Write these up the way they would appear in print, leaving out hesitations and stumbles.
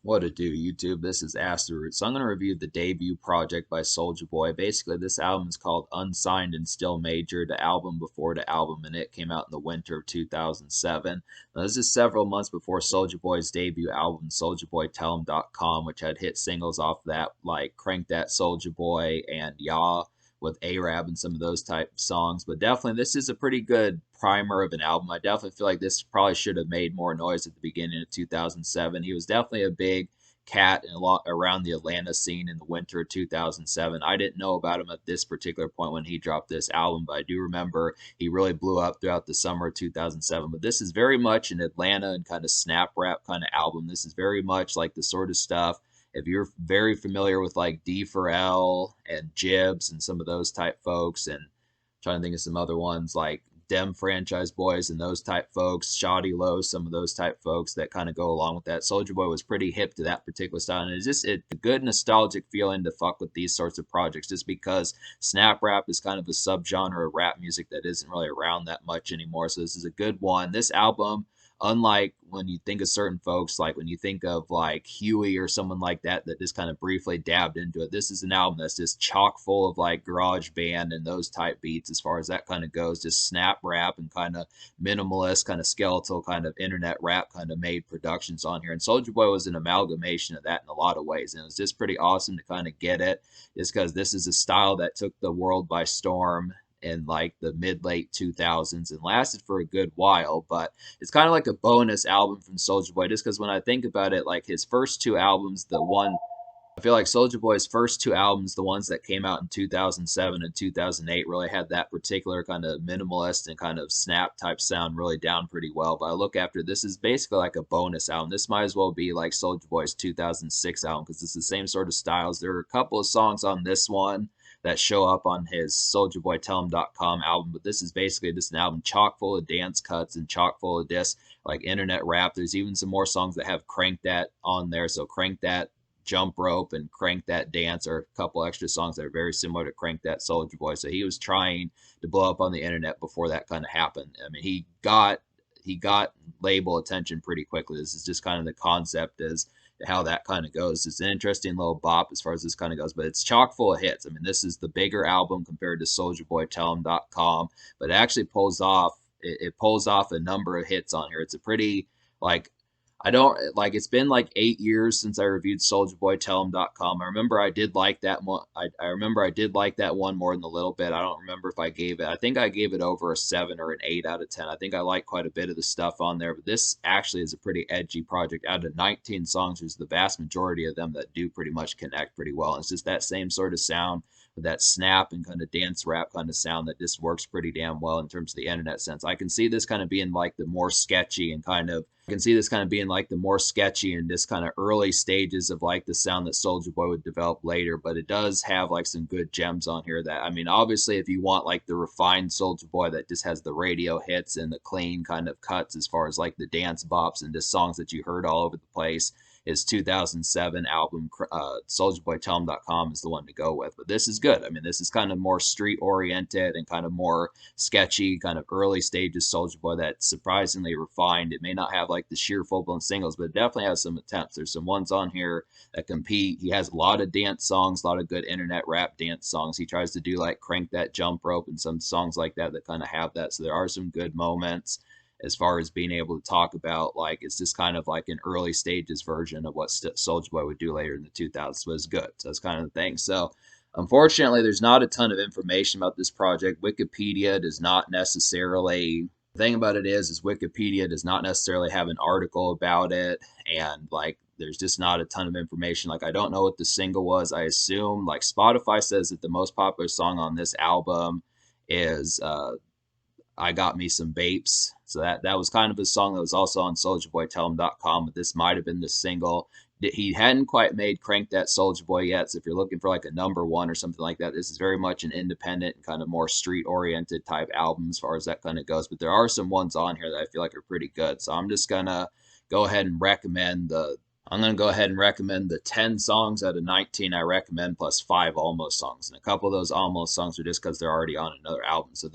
What to do, YouTube? This is Asteroid. So I'm going to review the debut project by Soulja Boy. Basically, this album is called Unsigned and Still Major, the album before the album, and it came out in the winter of 2007. Now, this is several months before Soulja Boy's debut album, SouljaBoyTellHim.com, which had hit singles off that, like Crank That Soulja Boy and Yah with Arab and some of those type of songs. But definitely, this is a pretty good primer of an album. I definitely feel like this probably should have made more noise at the beginning of 2007. He was definitely a big cat a lot around the Atlanta scene in the winter of 2007. I didn't know about him at this particular point when he dropped this album, but I do remember he really blew up throughout the summer of 2007. But this is very much an Atlanta and kind of snap rap kind of album. This is very much like the sort of stuff, if you're very familiar with like D4L and Jibs and some of those type folks, and trying to think of some other ones like Dem Franchise Boys and those type folks, Shoddy Low, some of those type folks that kind of go along with that. Soulja Boy was pretty hip to that particular style, and it's a good nostalgic feeling to fuck with these sorts of projects, just because snap rap is kind of a subgenre of rap music that isn't really around that much anymore. So this is a good one. This album, unlike when you think of certain folks, like when you think of like Huey or someone like that that just kind of briefly dabbed into it, this is an album that's just chock full of like garage band and those type beats as far as that kind of goes. Just snap rap and kind of minimalist, kind of skeletal, kind of internet rap kind of made productions on here. And Soulja Boy was an amalgamation of that in a lot of ways, and it was just pretty awesome to kind of get it, just because this is a style that took the world by storm in like the mid late 2000s and lasted for a good while. But it's kind of like a bonus album from Soulja Boy, just because when I think about it, like his first two albums, the one I feel like Soulja Boy's first two albums, the ones that came out in 2007 and 2008, really had that particular kind of minimalist and kind of snap type sound really down pretty well. But I look after this is basically like a bonus album. This might as well be like Soulja Boy's 2006 album, because it's the same sort of styles. There are a couple of songs on this one that show up on his SouljaBoyTellHim.com album, but this is basically just an album chock full of dance cuts and chock full of this like internet rap. There's even some more songs that have Crank That on there, so Crank That Jump Rope and Crank That Dance are a couple extra songs that are very similar to Crank That Soulja Boy. So he was trying to blow up on the internet before that kind of happened. I mean, he got label attention pretty quickly. This is just kind of the concept as how that kind of goes. It's an interesting little bop as far as this kind of goes, but it's chock full of hits. I mean, this is the bigger album compared to SouljaBoyTellHim.com, but it actually it pulls off a number of hits on here. It's a pretty like I don't like it's been like 8 years since I reviewed SouljaBoyTellHim.com. I remember I did like that one. I remember I did like that one more than a little bit. I don't remember if I gave it. I think I gave it over a 7 or an 8 out of 10. I think I like quite a bit of the stuff on there, but this actually is a pretty edgy project. Out of 19 songs, there's the vast majority of them that do pretty much connect pretty well. And it's just that same sort of sound with that snap and kind of dance rap kind of sound that just works pretty damn well in terms of the internet sense. I can see this kind of being like the more sketchy and kind of I can see this kind of being like the more sketchy and this kind of early stages of like the sound that Soulja Boy would develop later, but it does have like some good gems on here that, I mean, obviously if you want like the refined Soulja Boy that just has the radio hits and the clean kind of cuts as far as like the dance bops and just songs that you heard all over the place, his 2007 album, SouljaBoyTellHim.com is the one to go with. But this is good. I mean, this is kind of more street oriented and kind of more sketchy, kind of early stages Soulja Boy that's surprisingly refined. It may not have like the sheer full blown singles, but it definitely has some attempts. There's some ones on here that compete. He has a lot of dance songs, a lot of good internet rap dance songs. He tries to do like Crank That Jump Rope and some songs like that that kind of have that. So there are some good moments as far as being able to talk about, like, it's just kind of like an early stages version of what Soulja Boy would do later in the 2000s was good. So that's kind of the thing. So unfortunately, there's not a ton of information about this project. Wikipedia does not necessarily, the thing about it is Wikipedia does not necessarily have an article about it. And like, there's just not a ton of information. Like, I don't know what the single was. I assume like Spotify says that the most popular song on this album is, I Got Me Some Bapes. So that was kind of a song that was also on SouljaBoyTellHim.com, but this might have been the single. He hadn't quite made Crank That Soulja Boy yet, so if you're looking for like a number one or something like that, this is very much an independent and kind of more street-oriented type album as far as that kind of goes. But there are some ones on here that I feel like are pretty good. So I'm just gonna go ahead and recommend the 10 songs out of 19 I recommend, plus 5 almost songs. And a couple of those almost songs are just because they're already on another album. So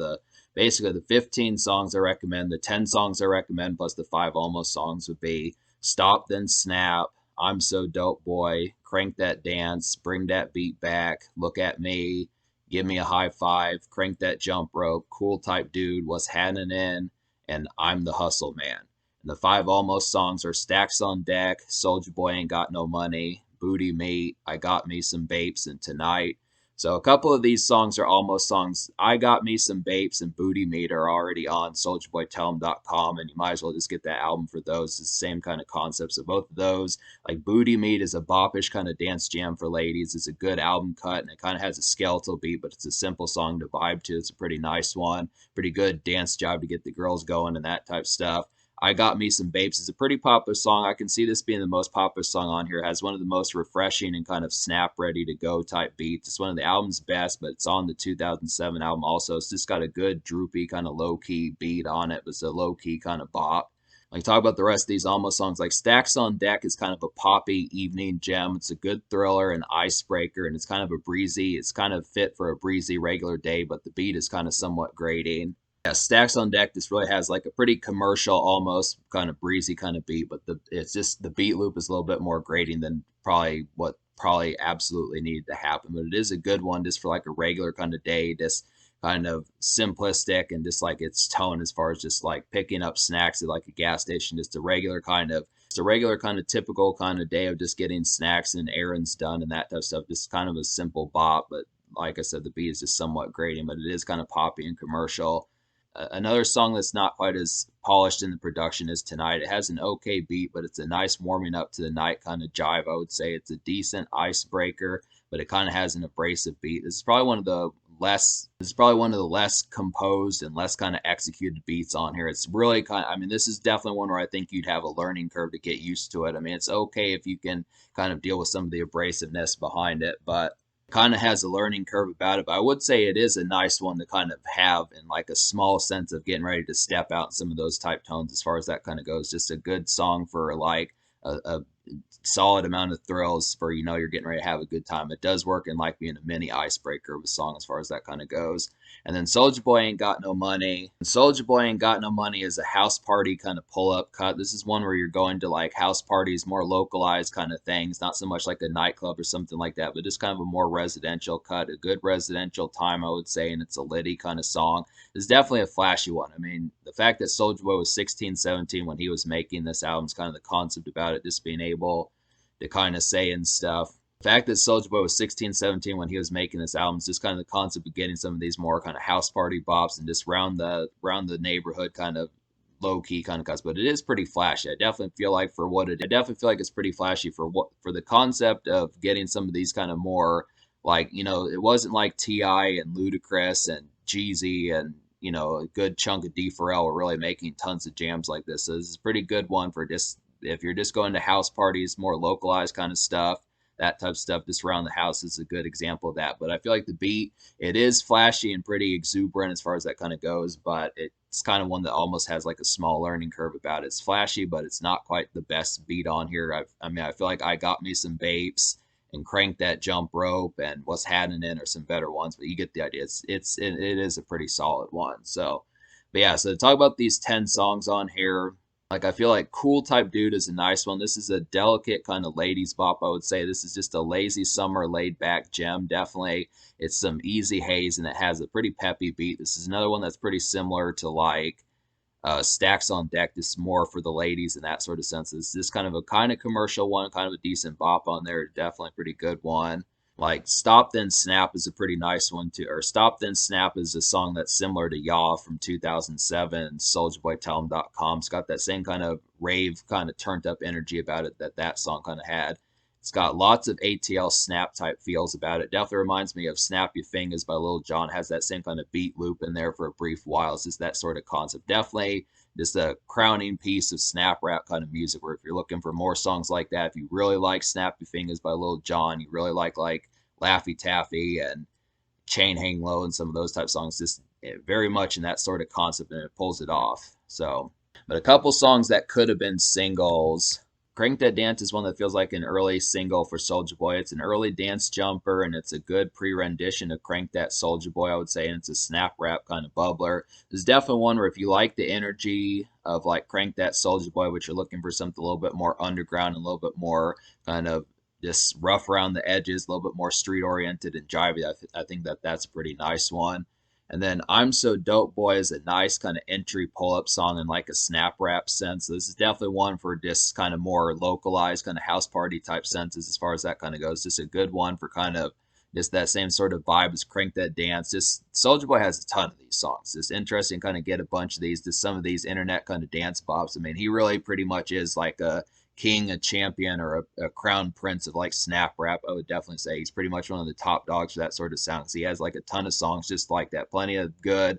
basically the 15 songs I recommend, the 10 songs I recommend, plus the 5 almost songs would be Stop Then Snap, I'm So Dope Boy, Crank That Dance, Bring That Beat Back, Look at Me, Give Me a High Five, Crank That Jump Rope, Cool Type Dude, What's Happening, and I'm the Hustle Man. And the five almost songs are Stacks on Deck, Soulja Boy Ain't Got No Money, Booty Meat, I Got Me Some Bapes, and Tonight. So a couple of these songs are almost songs. I Got Me Some Bapes and Booty Meat are already on SouljaBoyTellHim.com, and you might as well just get that album for those. It's the same kind of concept. So both of those, like Booty Meat is a boppish kind of dance jam for ladies. It's a good album cut, and it kind of has a skeletal beat, but it's a simple song to vibe to. It's a pretty nice one. Pretty good dance job to get the girls going and that type of stuff. I Got Me Some Bapes is a pretty popular song. I can see this being the most popular song on here. It has one of the most refreshing and kind of snap ready to go type beats. It's one of the album's best, but it's on the 2007 album also. It's just got a good droopy kind of low key beat on it, but it's a low key kind of bop. Like talk about the rest of these almost songs, like Stacks on Deck is kind of a poppy evening gem. It's a good thriller and icebreaker, and it's kind of a breezy. It's kind of fit for a breezy regular day, but the beat is kind of somewhat grating. Yeah, Stacks on Deck just really has like a pretty commercial, almost kind of breezy kind of beat, but it's just the beat loop is a little bit more grating than probably what probably absolutely needed to happen. But it is a good one just for like a regular kind of day, just kind of simplistic and just like its tone as far as just like picking up snacks at like a gas station, just a regular kind of typical kind of day of just getting snacks and errands done and that type of stuff. Just kind of a simple bop, but like I said, the beat is just somewhat grating, but it is kind of poppy and commercial. Another song that's not quite as polished in the production is Tonight. It has an okay beat, but it's a nice warming up to the night kind of jive. I would say it's a decent icebreaker, but it kind of has an abrasive beat. This is probably one of the less composed and less kind of executed beats on here. It's really kind of, I mean, this is definitely one where I think you'd have a learning curve to get used to it. I mean, it's okay if you can kind of deal with some of the abrasiveness behind it, but kind of has a learning curve about it. But I would say it is a nice one to kind of have in like a small sense of getting ready to step out in some of those type tones as far as that kind of goes. Just a good song for like a solid amount of thrills for, you know, you're getting ready to have a good time. It does work in like being a mini icebreaker of a song as far as that kind of goes. And then Soulja Boy Ain't Got No Money. Soulja Boy Ain't Got No Money is a house party kind of pull-up cut. This is one where you're going to like house parties, more localized kind of things, not so much like a nightclub or something like that, but just kind of a more residential cut, a good residential time, I would say, and it's a litty kind of song. It's definitely a flashy one. I mean, the fact that Soulja Boy was 16, 17 when he was making this album is kind of the concept about it, just being able to kind of say and stuff. The fact that Soulja Boy was 16, 17 when he was making this album is just kind of the concept of getting some of these more kind of house party bops and just round the neighborhood kind of low key kind of cuts. But it is pretty flashy. I definitely feel like it's pretty flashy for the concept of getting some of these kind of more like, you know, it wasn't like T.I. and Ludacris and Jeezy and, you know, a good chunk of D. Pharrell were really making tons of jams like this. So this is a pretty good one for just if you're just going to house parties, more localized kind of stuff. That type of stuff just around the house is a good example of that. But I feel like the beat, it is flashy and pretty exuberant as far as that kind of goes, but it's kind of one that almost has like a small learning curve about it. It's flashy, but it's not quite the best beat on here. I mean, I feel like I Got Me Some Bapes and Crank That Jump Rope and What's Happening are some better ones, but you get the idea. It is a pretty solid one. So, but yeah, so to talk about these 10 songs on here, like I feel like Cool Type Dude is a nice one. This is a delicate kind of ladies bop, I would say. This is just a lazy summer laid back gem. Definitely it's some easy haze and it has a pretty peppy beat. This is another one that's pretty similar to like Stacks on Deck, just more for the ladies in that sort of sense. It's just kind of commercial one, kind of a decent bop on there. Definitely a pretty good one. Like Stop Then Snap is a pretty nice one too. Or Stop Then Snap is a song that's similar to Yaw from 2007. SouljaBoyTellHim.com. It's got that same kind of rave, kind of turned up energy about it that song kind of had. It's got lots of ATL snap type feels about it. Definitely reminds me of Snap Your Fingers by Lil Jon. Has that same kind of beat loop in there for a brief while. It's just that sort of concept. Definitely just a crowning piece of snap rap kind of music where if you're looking for more songs like that, if you really like Snap Your Fingers by Lil Jon, you really like Laffy Taffy and Chain Hang Low and some of those type of songs, just very much in that sort of concept, and it pulls it off. So, but a couple songs that could have been singles. Crank That Dance is one that feels like an early single for Soulja Boy. It's an early dance jumper, and it's a good pre-rendition of Crank That Soulja Boy, I would say, and it's a snap rap kind of bubbler. There's definitely one where if you like the energy of like Crank That Soulja Boy, but you're looking for something a little bit more underground and a little bit more kind of just rough around the edges, a little bit more street oriented and jivey, I think that that's a pretty nice one. And then I'm So Dope Boy is a nice kind of entry pull up song in like a snap rap sense. So this is definitely one for just kind of more localized, kind of house party type senses as far as that kind of goes. Just a good one for kind of just that same sort of vibe as Crank That Dance. Just Soulja Boy has a ton of these songs. It's interesting kind of get a bunch of these, just some of these internet kind of dance bops. I mean, he really pretty much is like a king, a champion, or a crown prince of like snap rap. I would definitely say he's pretty much one of the top dogs for that sort of sound. He has like a ton of songs just like that, plenty of good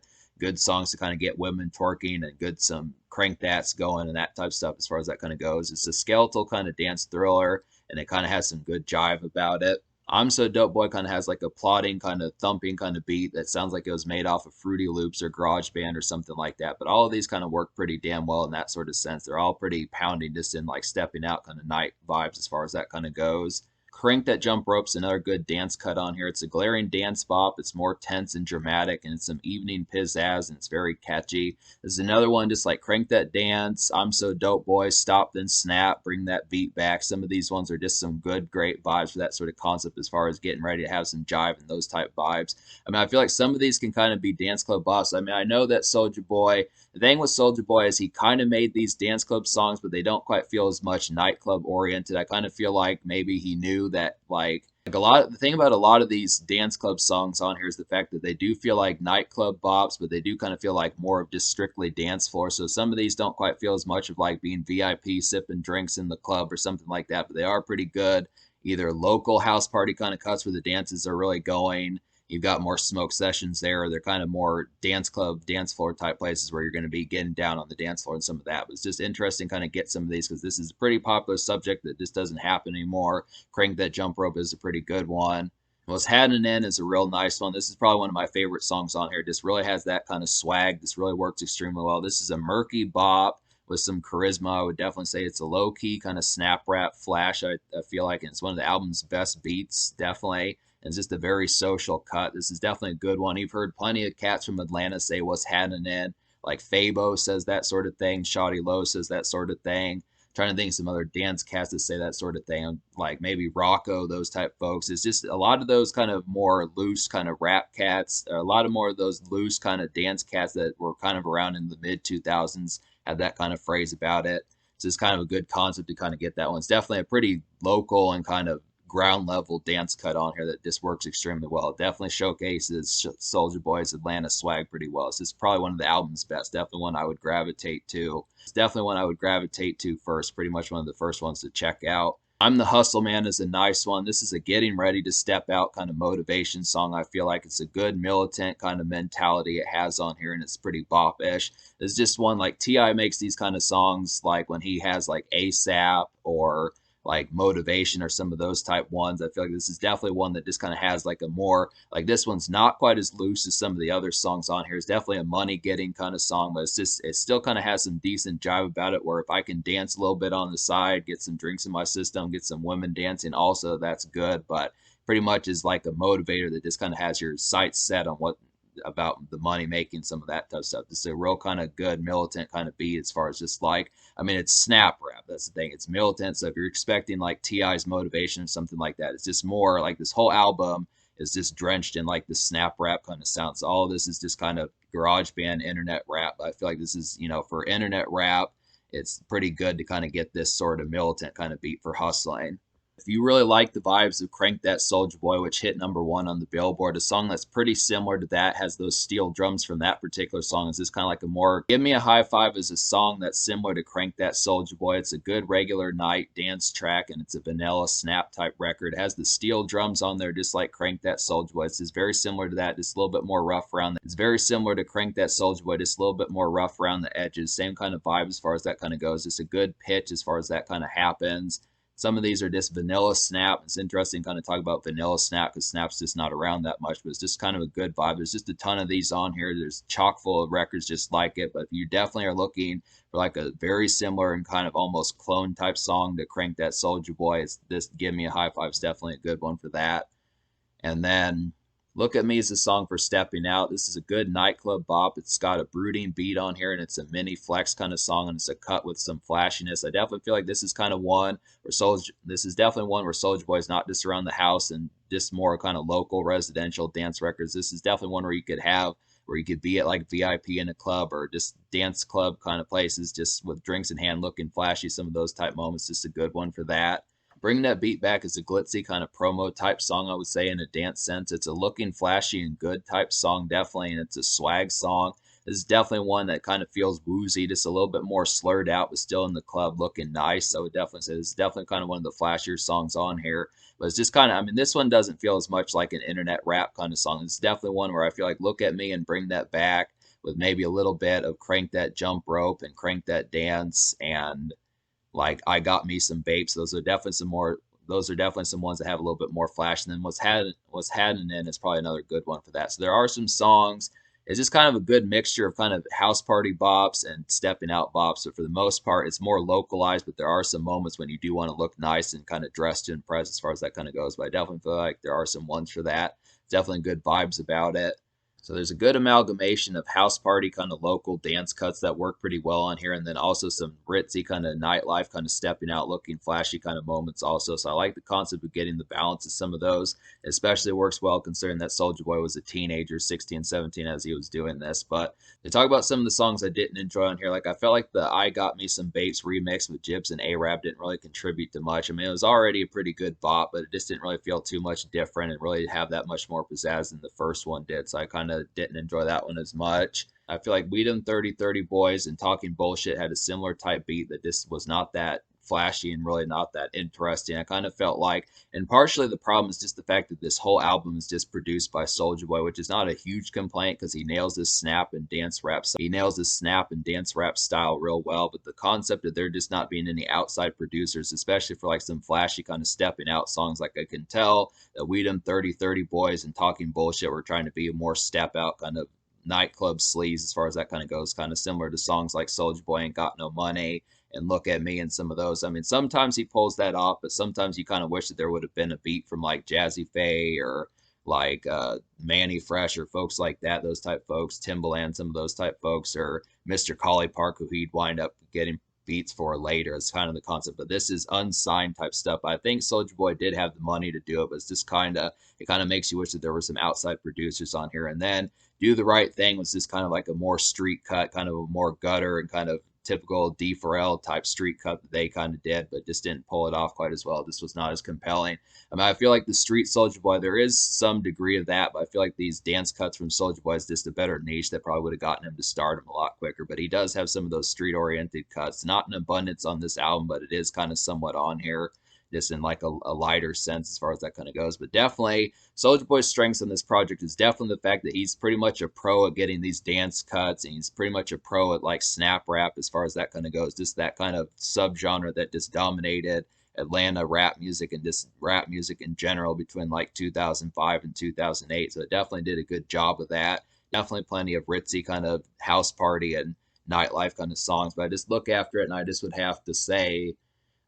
songs to kind of get women twerking and good some crank that's going and that type of stuff as far as that kind of goes. It's a skeletal kind of dance thriller, and it kind of has some good jive about it. I'm So Dope Boy kind of has like a plodding, kind of thumping kind of beat that sounds like it was made off of Fruity Loops or GarageBand or something like that. But all of these kind of work pretty damn well in that sort of sense. They're all pretty pounding, just in like stepping out kind of night vibes as far as that kind of goes. Crank That Jump Rope's another good dance cut on here. It's a glaring dance bop. It's more tense and dramatic, and it's some evening pizzazz, and it's very catchy. This is another one just like Crank That Dance, I'm So Dope Boy, Stop Then Snap, Bring That Beat Back. Some of these ones are just some good, great vibes for that sort of concept as far as getting ready to have some jive and those type vibes. I mean, I feel like some of these can kind of be dance club bops. I mean, I know that Soulja Boy, the thing with Soulja Boy is he kind of made these dance club songs, but they don't quite feel as much nightclub oriented. I kind of feel like maybe he knew that like a lot the thing about a lot of these dance club songs on here is the fact that they do feel like nightclub bops, but they do kind of feel like more of just strictly dance floor. So some of these don't quite feel as much of like being VIP sipping drinks in the club or something like that, but they are pretty good either local house party kind of cuts where the dances are really going. You've got more smoke sessions there. They're kind of more dance club, dance floor type places where you're going to be getting down on the dance floor and some of that. But it's just interesting kind of get some of these because this is a pretty popular subject that just doesn't happen anymore. Crank That Jump Rope is a pretty good one. What's Had an End is a real nice one. This is probably one of my favorite songs on here. Just really has that kind of swag. This really works extremely well. This is a murky bop with some charisma. I would definitely say it's a low-key kind of snap rap flash. I feel like it's one of the album's best beats, definitely. And it's just a very social cut. This is definitely a good one. You've heard plenty of cats from Atlanta say what's Had an End. Like Fabo says that sort of thing. Shawty Low says that sort of thing. Trying to think of some other dance cats that say that sort of thing, like maybe Rocco, those type folks. It's just a lot of those kind of more loose kind of rap cats, a lot of more of those loose kind of dance cats that were kind of around in the mid 2000s had that kind of phrase about it. So it's kind of a good concept to kind of get that one. It's definitely a pretty local and kind of ground level dance cut on here that just works extremely well. It definitely showcases Soulja Boy's Atlanta swag pretty well. It's just probably one of the album's best. Definitely one I would gravitate to. It's definitely one I would gravitate to first. Pretty much one of the first ones to check out. I'm the Hustle Man is a nice one. This is a getting ready to step out kind of motivation song. I feel like it's a good militant kind of mentality it has on here, and it's pretty bop-ish. It's just one like T.I. makes these kind of songs like when he has like ASAP or like motivation or some of those type ones. I feel like this is definitely one that just kind of has like a more like this one's not quite as loose as some of the other songs on here. It's definitely a money getting kind of song, but it's just it still kind of has some decent jive about it where if I can dance a little bit on the side, get some drinks in my system, get some women dancing also, that's good. But pretty much is like a motivator that just kind of has your sights set on what about the money making, some of that type of stuff. This is a real kind of good militant kind of beat as far as just like, I mean, it's snap rap. That's the thing. It's militant. So if you're expecting like T.I.'s motivation or something like that, it's just more like this whole album is just drenched in like the snap rap kind of sound. So all of this is just kind of garage band internet rap. I feel like this is, you know, for internet rap, it's pretty good to kind of get this sort of militant kind of beat for hustling. If you really like the vibes of Crank That Soulja Boy, which hit #1 on the Billboard, a song that's pretty similar to that, has those steel drums from that particular song. It's just kind of like a more, Give Me a High Five is a song that's similar to Crank That Soulja Boy. It's a good regular night dance track, and it's a vanilla snap type record. It has the steel drums on there, just like Crank That Soulja Boy. It's just very similar to that, just a little bit more rough around. It's very similar to Crank That Soulja Boy, just a little bit more rough around the edges. Same kind of vibe as far as that kind of goes. Just a good pitch as far as that kind of happens. Some of these are just vanilla snap. It's interesting kind of talk about vanilla snap because snap's just not around that much, but it's just kind of a good vibe. There's just a ton of these on here. There's chock full of records just like it, but if you definitely are looking for like a very similar and kind of almost clone type song to crank that Soulja Boy, it's this Give Me a High Five is definitely a good one for that. And then Look at Me is a song for stepping out. This is a good nightclub bop. It's got a brooding beat on here, and it's a mini flex kind of song, and it's a cut with some flashiness. I definitely feel like this is kind of one where this is definitely one where Soulja Boy is not just around the house and just more kind of local residential dance records. This is definitely one where you could have where you could be at like VIP in a club or just dance club kind of places, just with drinks in hand, looking flashy. Some of those type moments, just a good one for that. Bring That Beat Back is a glitzy kind of promo type song, I would say, in a dance sense. It's a looking flashy and good type song, definitely, and it's a swag song. This is definitely one that kind of feels woozy, just a little bit more slurred out, but still in the club looking nice. I would definitely say this is definitely kind of one of the flashier songs on here. But it's just kind of, I mean, this one doesn't feel as much like an internet rap kind of song. It's definitely one where I feel like Look at Me and Bring That Back with maybe a little bit of Crank That Jump Rope and Crank That Dance and like I Got Me Some Babes. Those are definitely some ones that have a little bit more flash. And then What's Hadden In is probably another good one for that. So there are some songs. It's just kind of a good mixture of kind of house party bops and stepping out bops. But for the most part, it's more localized, but there are some moments when you do want to look nice and kind of dress to impress as far as that kind of goes. But I definitely feel like there are some ones for that. Definitely good vibes about it. So there's a good amalgamation of house party kind of local dance cuts that work pretty well on here, and then also some ritzy kind of nightlife kind of stepping out, looking flashy kind of moments also. So I like the concept of getting the balance of some of those. Especially works well considering that Soulja Boy was a teenager, 16, 17 as he was doing this. But to talk about some of the songs I didn't enjoy on here, like I felt like the I Got Me Some Babes remix with Gibbs and A-Rap didn't really contribute to much. I mean, it was already a pretty good bop, but it just didn't really feel too much different and really have that much more pizzazz than the first one did. So I kind of didn't enjoy that one as much. I feel like We Them 30 Boys and Talking Bullshit had a similar type beat that just was not that flashy and really not that interesting. I kind of felt like, and partially the problem is just the fact that this whole album is just produced by Soulja Boy, which is not a huge complaint because he nails his snap and dance rap. He nails his snap and dance rap style real well. But the concept of there just not being any outside producers, especially for like some flashy kind of stepping out songs, like I can tell that We Them 30 Boys and Talking Bullshit were trying to be a more step out kind of nightclub sleaze as far as that kind of goes, kind of similar to songs like Soulja Boy Ain't Got No Money and Look at Me and some of those. I mean, sometimes he pulls that off, but sometimes you kind of wish that there would have been a beat from like Jazzy Faye or like Manny Fresh or folks like that, those type folks, Timbaland, some of those type folks, or Mr. Collie Park, who he'd wind up getting beats for later. It's kind of the concept, but this is unsigned type stuff. I think Soulja Boy did have the money to do it, but it's just it kind of makes you wish that there were some outside producers on here. And then Do the Right Thing was just kind of like a more street cut, kind of a more gutter and kind of typical D Pharrell type street cut that they kind of did, but just didn't pull it off quite as well. This was not as compelling. I mean, I feel like the street Soulja Boy, there is some degree of that, but I feel like these dance cuts from Soulja Boy is just a better niche that probably would have gotten him to stardom a lot quicker. But he does have some of those street oriented cuts, not in abundance on this album, but it is kind of somewhat on here, just in like a lighter sense as far as that kind of goes. But definitely, Soulja Boy's strengths on this project is definitely the fact that he's pretty much a pro at getting these dance cuts, and he's pretty much a pro at like snap rap as far as that kind of goes. Just that kind of subgenre that just dominated Atlanta rap music and just rap music in general between like 2005 and 2008. So it definitely did a good job of that. Definitely plenty of ritzy kind of house party and nightlife kind of songs. But I just look after it and I just would have to say,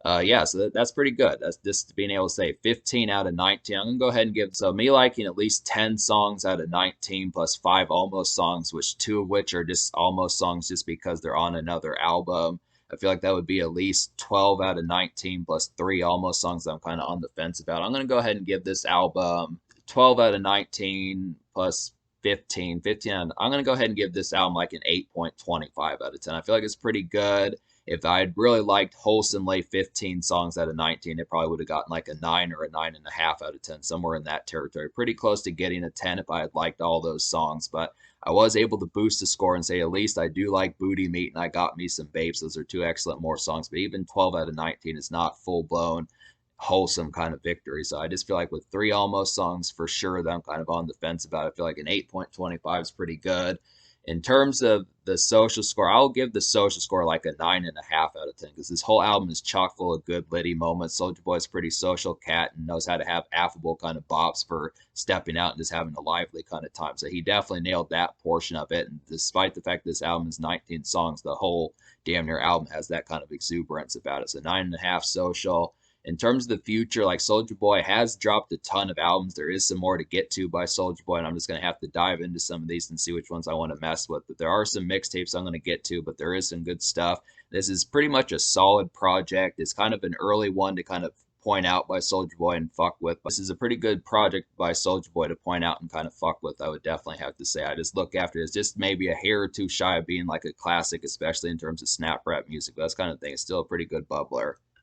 yeah, so that's pretty good. That's just being able to say 15 out of 19. I'm going to go ahead and give, so me liking at least 10 songs out of 19 plus 5 almost songs, which 2 of which are just almost songs just because they're on another album. I feel like that would be at least 12 out of 19 plus 3 almost songs that I'm kind of on the fence about. I'm going to go ahead and give this album 12 out of 19 plus 15. I'm going to go ahead and give this album like an 8.25 out of 10. I feel like it's pretty good. If I'd really liked wholesomely 15 songs out of 19, it probably would have gotten like a 9 or a 9.5 out of 10, somewhere in that territory. Pretty close to getting a 10 if I had liked all those songs, but I was able to boost the score and say at least I do like Booty Meat and I Got Me Some Babes. Those are 2 excellent more songs, but even 12 out of 19 is not full-blown wholesome kind of victory. So I just feel like with 3 almost songs for sure that I'm kind of on the fence about, I feel like an 8.25 is pretty good. In terms of the social score, I'll give the social score like a 9.5 out of 10 because this whole album is chock full of good litty moments. Soulja Boy's a pretty social cat and knows how to have affable kind of bops for stepping out and just having a lively kind of time. So he definitely nailed that portion of it. And despite the fact this album is 19 songs, the whole damn near album has that kind of exuberance about it. So 9.5 social. In terms of the future, like Soulja Boy has dropped a ton of albums. There is some more to get to by Soulja Boy, and I'm just gonna have to dive into some of these and see which ones I want to mess with. But there are some mixtapes I'm gonna get to, but there is some good stuff. This is pretty much a solid project. It's kind of an early one to kind of point out by Soulja Boy and fuck with. This is a pretty good project by Soulja Boy to point out and kind of fuck with. I would definitely have to say. I just look after it. It's just maybe a hair or two shy of being like a classic, especially in terms of snap rap music. But that's kind of thing. It's still a pretty good bubbler.